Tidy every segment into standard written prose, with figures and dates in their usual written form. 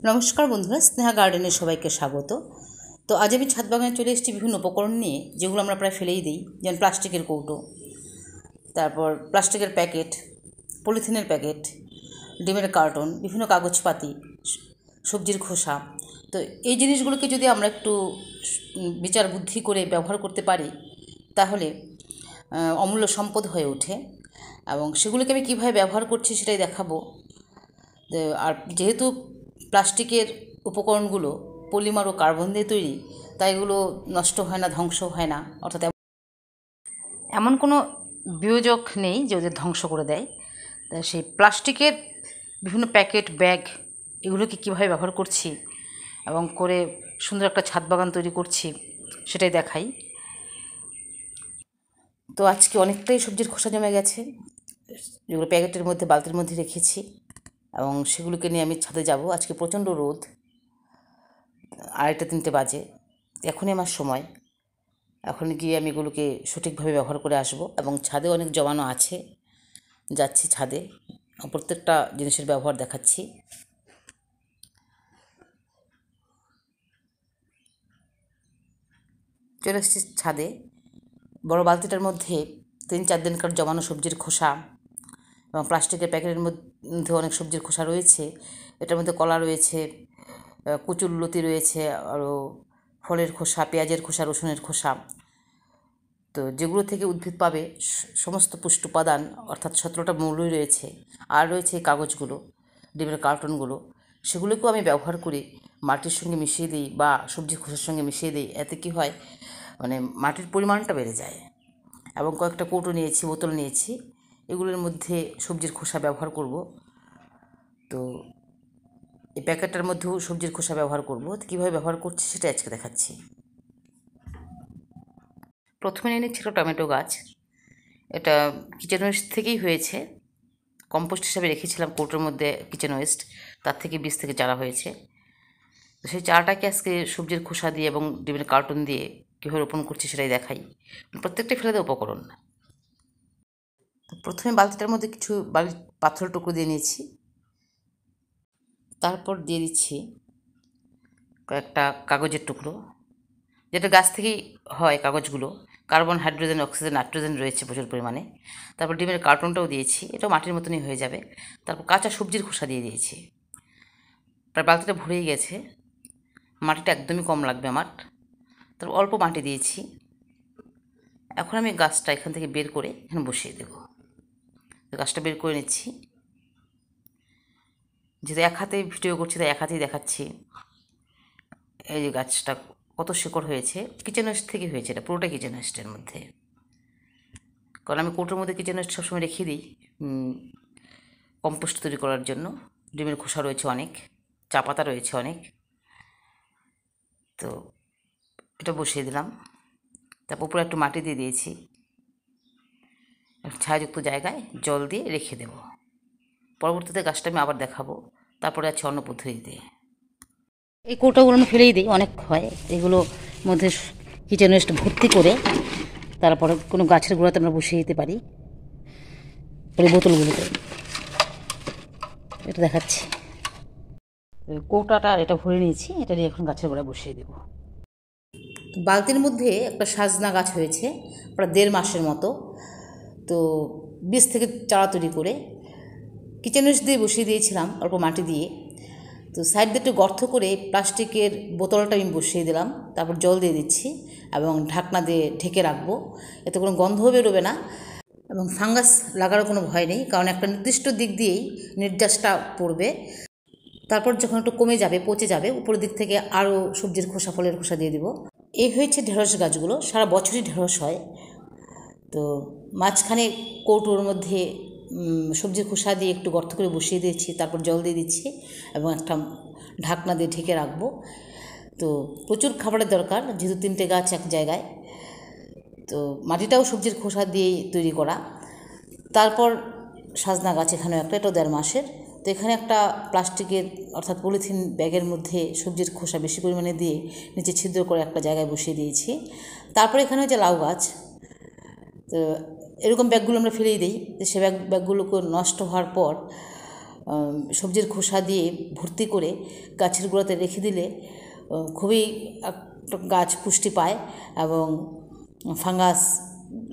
নমস্কার বন্ধুরা, স্নেহা গার্ডেনে সবাইকে স্বাগত। তো আজ আমি ছাদ বাগানে চলে এসেছি বিভিন্ন উপকরণ নিয়ে, যেগুলো আমরা প্রায় ফেলেই দিই। যেমন প্লাস্টিকের কৌটো, তারপর প্লাস্টিকের প্যাকেট, পলিথিনের প্যাকেট, ডিমের কার্টন, বিভিন্ন কাগজপাতি, সবজির খোসা। তো এই জিনিসগুলোকে যদি আমরা একটু বিচার বুদ্ধি করে ব্যবহার করতে পারি, তাহলে অমূল্য সম্পদ হয়ে ওঠে। এবং সেগুলোকে আমি কীভাবে ব্যবহার করছি সেটাই দেখাবো। আর যেহেতু প্লাস্টিকের উপকরণগুলো পলিমার ও কার্বন দিয়ে তৈরি, তাই এগুলো নষ্ট হয় না, ধ্বংস হয় না। অর্থাৎ এমন কোনো বিয়োজক নেই যে ওদের ধ্বংস করে দেয়। তাই সেই প্লাস্টিকের বিভিন্ন প্যাকেট, ব্যাগ, এগুলোকে কীভাবে ব্যবহার করছি এবং করে সুন্দর একটা ছাদ বাগান তৈরি করছি সেটাই দেখাই। তো আজকে অনেকটাই সবজির খোসা জমে গেছে, যেগুলো প্যাকেটের মধ্যে, বালতির মধ্যে রেখেছি, এবং সেগুলোকে নিয়ে আমি ছাদে যাব। আজকে প্রচণ্ড রোদ, 2:30-3টে বাজে। এখনই আমার সময়। এখন গিয়ে আমি এগুলোকে সঠিকভাবে ব্যবহার করে আসব। এবং ছাদে অনেক জমানো আছে, যাচ্ছি ছাদে, প্রত্যেকটা জিনিসের ব্যবহার দেখাচ্ছি। চলে এসেছি ছাদে। বড় বালতিটার মধ্যে 3-4 দিনকার জমানো সবজির খোসা এবং প্লাস্টিকের প্যাকেটের মধ্যে অনেক সবজির খোসা রয়েছে। এটার মধ্যে কলা রয়েছে, কচুরলতি রয়েছে, আরও ফলের খোসা, পেঁয়াজের খোসা, রসুনের খোসা। তো যেগুলো থেকে উদ্ভিদ পাবে সমস্ত পুষ্টি উপাদান, অর্থাৎ 17টা মৌলই রয়েছে। আর রয়েছে এই কাগজগুলো, ডিমের কার্টনগুলো, সেগুলোকেও আমি ব্যবহার করি, মাটির সঙ্গে মিশিয়ে দিই বা সবজির খোসার সঙ্গে মিশিয়ে দিই। এতে কী হয়, মানে মাটির পরিমাণটা বেড়ে যায়। এবং কয়েকটা কৌটো নিয়েছি, বোতল নিয়েছি, এগুলোর মধ্যে সবজির খোসা ব্যবহার করব। তো এই প্যাকেটটার মধ্যেও সবজির খোসা ব্যবহার করব। কীভাবে ব্যবহার করছি সেটা আজকে দেখাচ্ছি। প্রথমে নিয়ে নিচ্ছিল টমেটো গাছ। এটা কিচেন ওয়েস্ট থেকেই হয়েছে, কম্পোস্ট হিসাবে রেখেছিলাম কৌটোর মধ্যে কিচেন ওয়েস্ট, তার থেকে বীজ থেকে চারা হয়েছে। তো সেই চারাটাকে আজকে সবজির খোসা দিয়ে এবং ডিমের কার্টন দিয়ে কীভাবে রোপণ করছি সেটাই দেখাই। প্রত্যেকটাই ফেলে দেওয়া উপকরণ। প্রথমে বালতিটার মধ্যে কিছু পাথরের টুকরো দিয়ে নিয়েছি, তারপর দিয়ে দিচ্ছি কয়েকটা কাগজের টুকরো, যেটা গাছ থেকেই হয় কাগজগুলো। কার্বন, হাইড্রোজেন, অক্সিজেন, নাইট্রোজেন রয়েছে প্রচুর পরিমাণে। তারপর ডিমের কার্টনটাও দিয়েছি, এটাও মাটির মতনই হয়ে যাবে। তারপর কাঁচা সবজির খোসা দিয়ে দিয়েছি। প্রায় বালতিটা ভরেই গেছে, মাটিটা একদমই কম লাগবে আমার। তারপর অল্প মাটি দিয়েছি। এখন আমি গাছটা এখান থেকে বের করে এখানে বসিয়ে দেব। গাছটা বের করে নিচ্ছি। যেহেতু এক হাতে ভিডিও করছি তাই এক হাতেই দেখাচ্ছি। এই যে গাছটা কত শিকড় হয়েছে, কিচেন ওয়েস্ট থেকে হয়েছে, এটা পুরোটা কিচেন ওয়েস্টের মধ্যে। কারণ আমি কৌটোর মধ্যে কিচেন ওয়েস্ট সবসময় রেখে দিই কম্পোস্ট তৈরি করার জন্য। ডিমের খোসা রয়েছে অনেক, চা পাতা রয়েছে অনেক। তো এটা বসিয়ে দিলাম। তারপর উপরে একটু মাটি দিয়ে দিয়েছি। ছায়াযুক্ত জায়গায় জল দিয়ে রেখে দেব। পরবর্তীতে গাছটা আমি আবার দেখাবো। তারপরে আছে অন্য পদ্ধতিতে। এই কৌটাগুলো আমি ফেলেই দিই, অনেক হয়। এগুলো মধ্যে কিচেন ওয়েস্ট ভর্তি করে তারপরে কোনো গাছের গোড়াতে আমরা বসিয়ে দিতে পারি। ওই বোতলগুলোতে এটা দেখাচ্ছি। কৌটাটা এটা ভরে নিয়েছি, এটা নিয়ে এখন গাছের গোড়ায় বসিয়ে দেব। বালতির মধ্যে একটা সাজনা গাছ হয়েছে প্রায় 1.5 মাসের মতো। তো বীজ থেকে চারা তৈরি করে কিচেন ওয়েস্ট দিয়ে বসিয়ে দিয়েছিলাম, অল্প মাটি দিয়ে। তো সাইড দিয়ে একটু গর্ত করে প্লাস্টিকের বোতলটা আমি বসিয়ে দিলাম। তারপর জল দিয়ে দিচ্ছি এবং ঢাকনা দিয়ে ঢেকে রাখবো। এতে কোনো গন্ধও বেরোবে না এবং ফাঙ্গাস লাগারও কোনো ভয় নেই, কারণ একটা নির্দিষ্ট দিক দিয়েই নির্যাসটা পড়বে। তারপর যখন একটু কমে যাবে, পচে যাবে, উপরের দিক থেকে আরও সবজির খোসা, ফলের খোসা দিয়ে দিব। এই হয়েছে ঢেঁড়স গাছগুলো, সারা বছরই ঢেঁড়স হয়। তো মাঝখানে কৌটোর মধ্যে সবজির খোসা দিয়ে একটু গর্ত করে বসিয়ে দিয়েছি, তারপর জল দিয়ে দিচ্ছি এবং একটা ঢাকনা দিয়ে ঢেকে রাখবো। তো প্রচুর খাবারের দরকার, যেহেতু 3টে গাছ এক জায়গায়। তো মাটিটাও সবজির খোসা দিয়েই তৈরি করা। তারপর সাজনা গাছ এখানেও একটা, এটাও 1.5 মাসের। তো এখানে একটা প্লাস্টিকের অর্থাৎ পলিথিন ব্যাগের মধ্যে সবজির খোসা বেশি পরিমাণে দিয়ে নিচে ছিদ্র করে একটা জায়গায় বসিয়ে দিয়েছি। তারপরে এখানে হচ্ছে লাউ গাছ। তো এরকম ব্যাগগুলো আমরা ফেলেই দিই। সে ব্যাগগুলোকে নষ্ট হওয়ার পর সবজির খোসা দিয়ে ভর্তি করে গাছের গোড়াতে রেখে দিলে খুবই গাছ পুষ্টি পায় এবং ফাঙ্গাস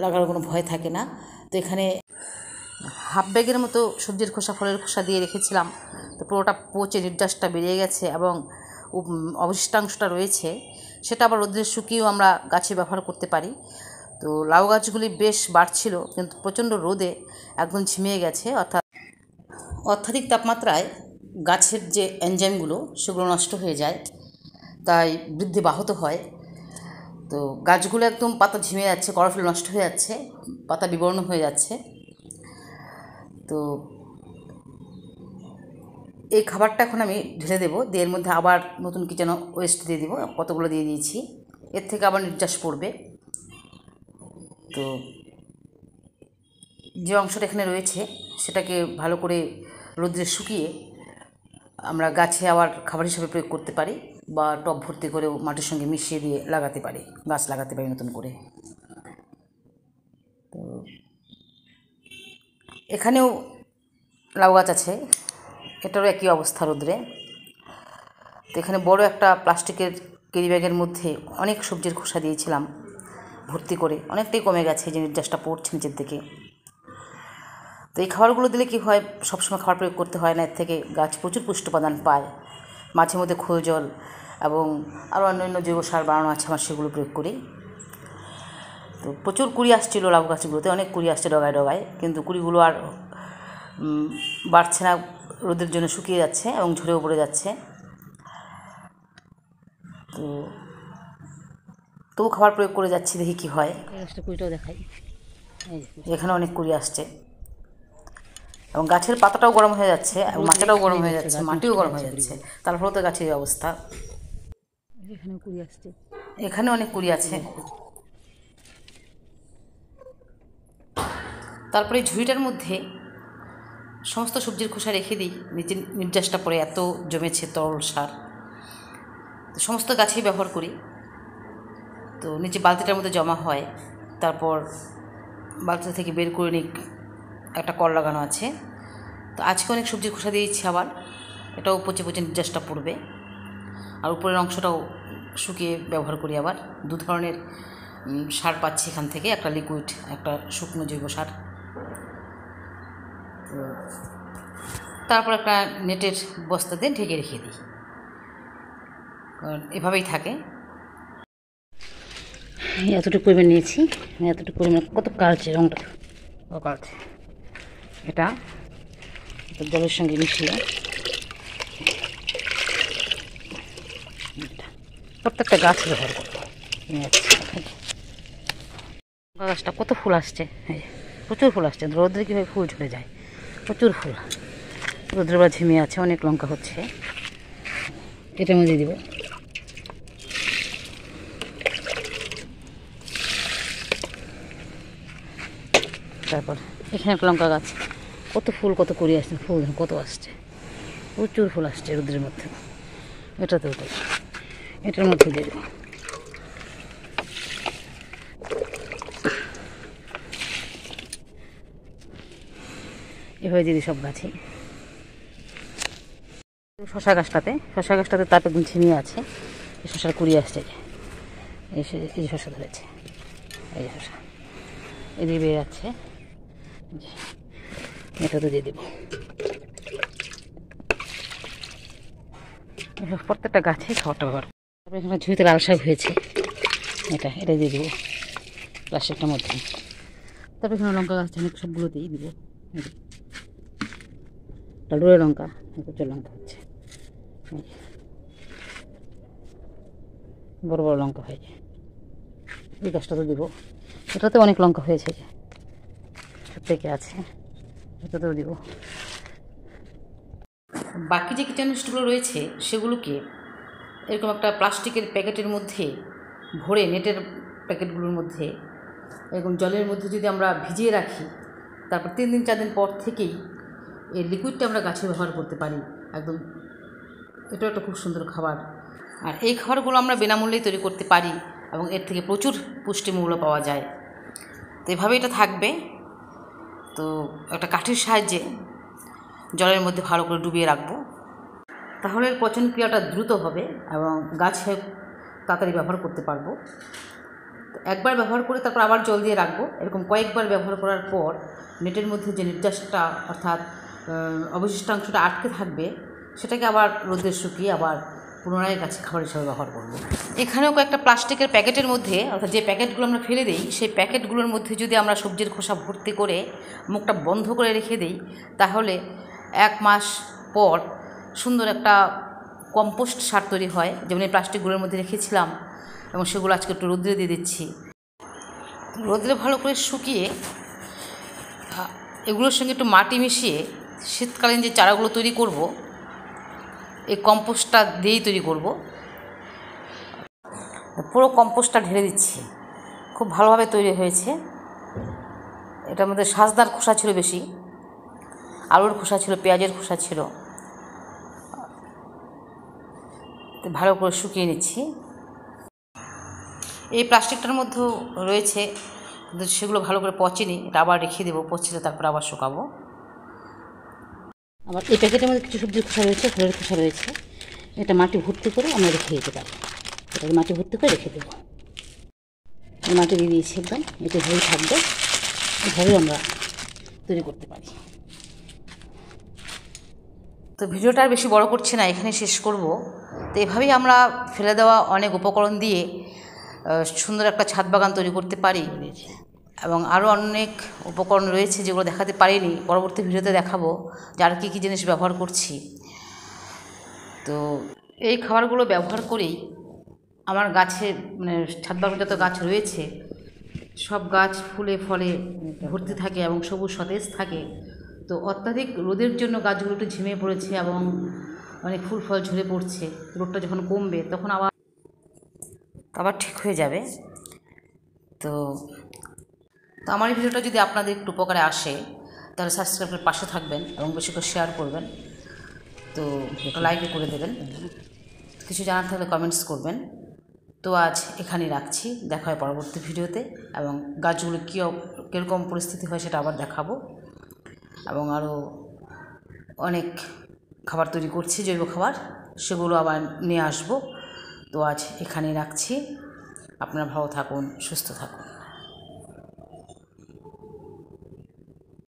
লাগার কোনো ভয় থাকে না। তো এখানে হাফ ব্যাগের মতো সবজির খোসা ফলের খোসা দিয়ে রেখেছিলাম, তো পুরোটা পচে নির্যাসটা বেরিয়ে গেছে এবং অবশিষ্টাংশটা রয়েছে সেটা আবার রোদ্রে শুকিয়েও আমরা গাছে ব্যবহার করতে পারি। তো লাউ গাছগুলি বেশ বাড়ছিল, কিন্তু প্রচণ্ড রোদে একদম ঝিমিয়ে গেছে, অর্থাৎ অত্যাধিক তাপমাত্রায় গাছের যে এনজাইমগুলো সেগুলো নষ্ট হয়ে যায়, তাই বৃদ্ধি ব্যাহত হয়। তো গাছগুলো একদম পাতা ঝিমে যাচ্ছে, ক্লোরোফিল নষ্ট হয়ে যাচ্ছে, পাতা বিবর্ণ হয়ে যাচ্ছে। তো এই খাবারটা এখন আমি ঢেলে দেবো, দিয়ে এর মধ্যে আবার নতুন কিচেন ওয়েস্ট দিয়ে দেবো, কতগুলো দিয়ে দিয়েছি, এর থেকে আবার নির্যাস পড়বে। তো যে অংশটা এখানে রয়েছে সেটাকে ভালো করে রোদ্রে শুকিয়ে আমরা গাছে আবার খাবার হিসেবে প্রয়োগ করতে পারি, বা টব ভর্তি করেও মাটির সঙ্গে মিশিয়ে দিয়ে লাগাতে পারি, গাছ লাগাতে পারি নতুন করে। তো এখানেও লাউ গাছ আছে, এটারও একই অবস্থা রোদ্রে। তো এখানে বড় একটা প্লাস্টিকের ক্যারি ব্যাগের মধ্যে অনেক সবজির খোসা দিয়েছিলাম ভর্তি করে, অনেকটাই কমে গেছে, যে নির্যাসটা পড়ছে নিচের দিকে। তো এই খাবারগুলো দিলে কী হয়, সবসময় খাবার প্রয়োগ করতে হয় না, এর থেকে গাছ প্রচুর পুষ্টি উপাদান পায়। মাঝে মধ্যে খোল জল এবং আরও অন্যান্য জৈব সার বানানো আছে আমার, সেগুলো প্রয়োগ করি। তো প্রচুর কুড়ি আসছিল লাউ গাছগুলোতে, অনেক কুড়ি আসছে ডগায় ডগায়, কিন্তু কুড়িগুলো আর বাড়ছে না, রোদের জন্য শুকিয়ে যাচ্ছে এবং ঝরেও পড়ে যাচ্ছে। তো তবু খাবার প্রয়োগ করে যাচ্ছি, দেখি কী হয়। কুড়িটাও দেখাই, এখানে অনেক কুড়ি আসছে এবং গাছের পাতাটাও গরম হয়ে যাচ্ছে এবং মাচাটাও গরম হয়ে যাচ্ছে, মাটিও গরম হয়ে যাচ্ছে, তার ফলে তো গাছের অবস্থা। এখানে কুড়ি আসছে, এখানে অনেক কুড়ি আছে। তারপরে ঝুড়িটার মধ্যে সমস্ত সবজির খোসা রেখে দিই, নিচে নির্যাসটা পড়ে এত জমেছে তরল সার, তো সমস্ত গাছেই ব্যবহার করি। তো নিচে বালতিটার মধ্যে জমা হয়, তারপর বালতি থেকে বের করে নিই, একটা কল লাগানো আছে। তো আজকে অনেক সবজির খোসা দিয়েছি, আবার এটাও পচে পচে নির্যাসটা পড়বে, আর উপরের অংশটাও শুকিয়ে ব্যবহার করি। আবার দু ধরনের সার পাচ্ছি এখান থেকে, একটা লিকুইড, একটা শুকনো জৈব সার। তো তারপর একটা নেটের বস্তা দিয়ে ঢেকে রেখে দিই, কারণ এভাবেই থাকে। এতটুকু পরিমাণ নিয়েছি, এতটুকু পরিমাণ কত কালচে রঙটা, ও কালচে, এটা জলের সঙ্গে মিশিয়ে প্রত্যেকটা গাছ ব্যবহার করবো। গাছটা কত ফুল আসছে, প্রচুর ফুল আসছে, রোদ্রে কীভাবে ফুল ঝরে যায়, প্রচুর ফুল, রোদ্রে বা ঝিমিয়ে আছে, অনেক লঙ্কা হচ্ছে, এটার মধ্যে দিব। তারপর এখানে একটা লঙ্কা গাছ, কত ফুল, কত কুড়ি আসছে, ফুল কত আসছে, প্রচুর ফুল আসছে রোদ্রের মধ্যে, এটাতেও তাই, এটার মধ্যে দিয়ে দেবো। এভাবে দিয়ে দিই সব গাছে। শশা গাছটাতে তাপ একদম ছিমিয়ে আছে, এই শশার কুড়ি আসছে, এই যে শশা ধরেছে, এই যে শশা এদিকে বেরিয়ে যাচ্ছে, এটাতে দিয়ে দেবো। প্রত্যেকটা গাছে খাবারটা ব্যবহার। তারপরে এখানে ঝুঁইতে লাল শাক হয়েছে, এটা দিয়ে দেবো প্লাস্টিকটার মধ্যে। তারপরে এখানে লঙ্কা গাছ অনেক, সবগুলোতেই দিব। ডোরে লঙ্কা, প্রচুর লঙ্কা হচ্ছে, বড় বড় লঙ্কা হয়েছে, এই গাছটাতে দিব। এটাতে অনেক লঙ্কা হয়েছে, থেকে আছে, এটাতেও দিব। বাকি যে কীটাণুগুলো রয়েছে সেগুলোকে এরকম একটা প্লাস্টিকের প্যাকেটের মধ্যে ভরে, নেটের প্যাকেটগুলোর মধ্যে এরকম জলের মধ্যে যদি আমরা ভিজিয়ে রাখি, তারপর 3 দিন 4 দিন পর থেকেই এই লিকুইডটা আমরা গাছে ব্যবহার করতে পারি একদম। এটা একটা খুব সুন্দর খাবার, আর এই খাবারগুলো আমরা বিনামূল্যেই তৈরি করতে পারি এবং এর থেকে প্রচুর পুষ্টিমূল্য পাওয়া যায়। তো এভাবে এটা থাকবে। তো একটা কাঠির সাহায্যে জলের মধ্যে ভালো করে ডুবিয়ে রাখবো। তাহলে এর পচন ক্রিয়াটা দ্রুত হবে এবং গাছে তাড়াতাড়ি ব্যবহার করতে পারবো। একবার ব্যবহার করে তারপর আবার জল দিয়ে রাখবো। এরকম কয়েকবার ব্যবহার করার পর নেটের মধ্যে যে নির্যাসটা অর্থাৎ অবশিষ্টাংশটা আটকে থাকবে সেটাকে আবার রোদে শুকিয়ে আবার পুনরায় গাছে খাবার হিসাবে ব্যবহার করব। এখানেও কয়েকটা প্লাস্টিকের প্যাকেটের মধ্যে অর্থাৎ যে প্যাকেটগুলো আমরা ফেলে দিই সেই প্যাকেটগুলোর মধ্যে যদি আমরা সবজির খোসা ভর্তি করে মুখটা বন্ধ করে রেখে দিই তাহলে 1 মাস পর সুন্দর একটা কম্পোস্ট সার তৈরি হয়। যেমন এই প্লাস্টিকগুলোর মধ্যে রেখেছিলাম এবং সেগুলো আজকে একটু রোদ্রে দিয়ে দিচ্ছি। রোদ্রে ভালো করে শুকিয়ে এগুলোর সঙ্গে একটু মাটি মিশিয়ে শীতকালীন যে চারাগুলো তৈরি করব এই কম্পোস্টটা দিয়েই তৈরি করব। পুরো কম্পোস্টটা ঢেলে দিচ্ছি। খুব ভালোভাবে তৈরি হয়েছে। এটার মধ্যে সাজনার খোসা ছিল বেশি, আলুর খোসা ছিল, পেঁয়াজের খোসা ছিল। ভালো করে শুকিয়ে নিচ্ছি। এই প্লাস্টিকটার মধ্যেও রয়েছে কিন্তু সেগুলো ভালো করে পচেনি, এটা আবার রেখে দেবো, পচলে তারপর আবার শুকাবো। আবার এই প্যাকেটের মধ্যে কিছু সবজির খোসা রয়েছে, ফলের খোসা রয়েছে। এটা মাটি ভর্তি করে আমরা রেখে দিতে পারি। এটাকে মাটি ভর্তি করে রেখে দেবো। মাটি দিয়ে দিয়েছি একদম, এটা এভাবেই থাকবে। এভাবেই আমরা তৈরি করতে পারি। তো ভিডিওটা আর বেশি বড় করছি না, এখানে শেষ করব। তো এভাবেই আমরা ফেলে দেওয়া অনেক উপকরণ দিয়ে সুন্দর একটা ছাদ বাগান তৈরি করতে পারি। এবং আরও অনেক উপকরণ রয়েছে যেগুলো দেখাতে পারিনি, পরবর্তী ভিডিওতে দেখাবো যে আর কী কী জিনিস ব্যবহার করছি। তো এই খাবারগুলো ব্যবহার করেই আমার গাছে মানে ছাদ বাগানে যত গাছ রয়েছে সব গাছ ফুলে ফলে ভর্তি থাকে এবং সবুজ সতেজ থাকে। তো অত্যাধিক রোদের জন্য গাছগুলো একটু ঝিমিয়ে পড়েছে এবং অনেক ফুল ফল ঝরে পড়ছে। রোদটা যখন কমবে তখন আবার ঠিক হয়ে যাবে। তো আমার এই ভিডিওটা যদি আপনাদের একটু উপকারে আসে তাহলে সাবস্ক্রাইবের পাশে থাকবেন এবং বেশি করে শেয়ার করবেন। তো লাইকও করে দেবেন। কিছু জানার থাকলে কমেন্টস করবেন। তো আজ এখানেই রাখছি, দেখা হয় পরবর্তী ভিডিওতে এবং গাছগুলো কীরকম পরিস্থিতি হয় সেটা আবার দেখাবো। এবং আরও অনেক খাবার তৈরি করছি, জৈব খাবার, সেগুলো আবার নিয়ে আসবো। তো আজ এখানেই রাখছি। আপনারা ভালো থাকুন, সুস্থ থাকুন।